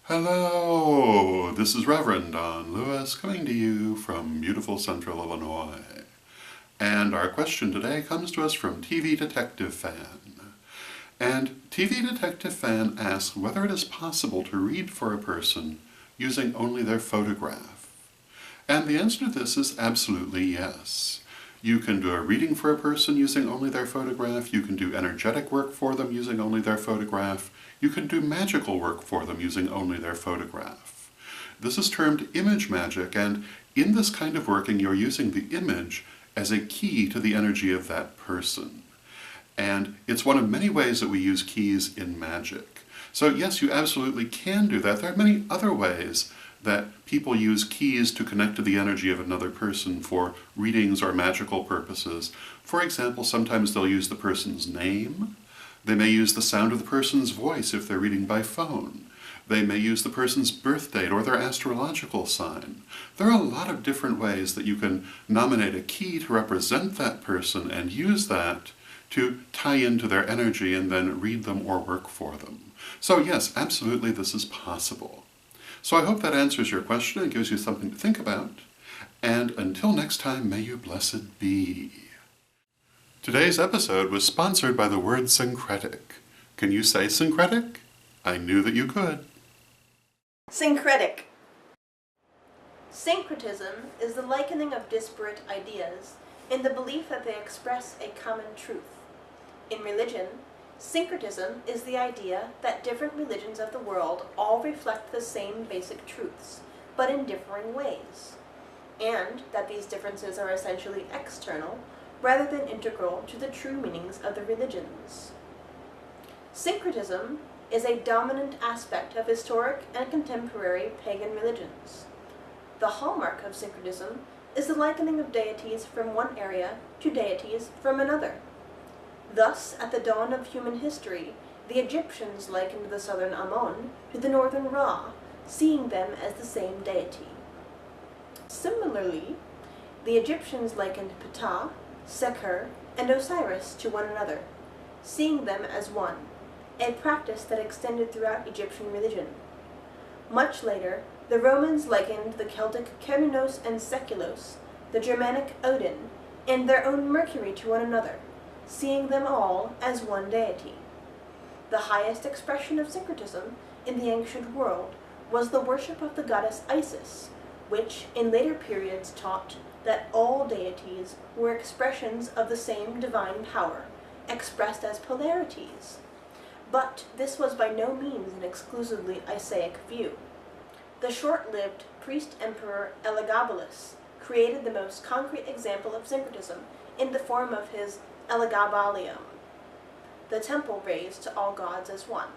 Hello, this is Reverend Don Lewis coming to you from beautiful central Illinois. And our question today comes to us from TV Detective Fan. And TV Detective Fan asks whether it is possible to read for a person using only their photograph. And the answer to this is absolutely yes. You can do a reading for a person using only their photograph. You can do energetic work for them using only their photograph. You can do magical work for them using only their photograph. This is termed image magic, and in this kind of working you're using the image as a key to the energy of that person. And it's one of many ways that we use keys in magic. So yes, you absolutely can do that. There are many other ways that people use keys to connect to the energy of another person for readings or magical purposes. For example, sometimes they'll use the person's name. They may use the sound of the person's voice if they're reading by phone. They may use the person's birth date or their astrological sign. There are a lot of different ways that you can nominate a key to represent that person and use that to tie into their energy and then read them or work for them. So yes, absolutely this is possible. So I hope that answers your question and gives you something to think about. And until next time, may you blessed be. Today's episode was sponsored by the word syncretic. Can you say syncretic? I knew that you could. Syncretic. Syncretism is the likening of disparate ideas in the belief that they express a common truth. In religion, syncretism is the idea that different religions of the world all reflect the same basic truths, but in differing ways, and that these differences are essentially external rather than integral to the true meanings of the religions. Syncretism is a dominant aspect of historic and contemporary pagan religions. The hallmark of syncretism is the likening of deities from one area to deities from another. Thus, at the dawn of human history, the Egyptians likened the southern Ammon to the northern Ra, seeing them as the same deity. Similarly, the Egyptians likened Ptah, Seker, and Osiris to one another, seeing them as one, a practice that extended throughout Egyptian religion. Much later, the Romans likened the Celtic Cernunnos and Sekulos, the Germanic Odin, and their own Mercury to one another, seeing them all as one deity. The highest expression of syncretism in the ancient world was the worship of the goddess Isis, which in later periods taught that all deities were expressions of the same divine power, expressed as polarities. But this was by no means an exclusively Isaic view. The short-lived priest-emperor Elagabalus created the most concrete example of syncretism in the form of his Elagabalium, the temple raised to all gods as one.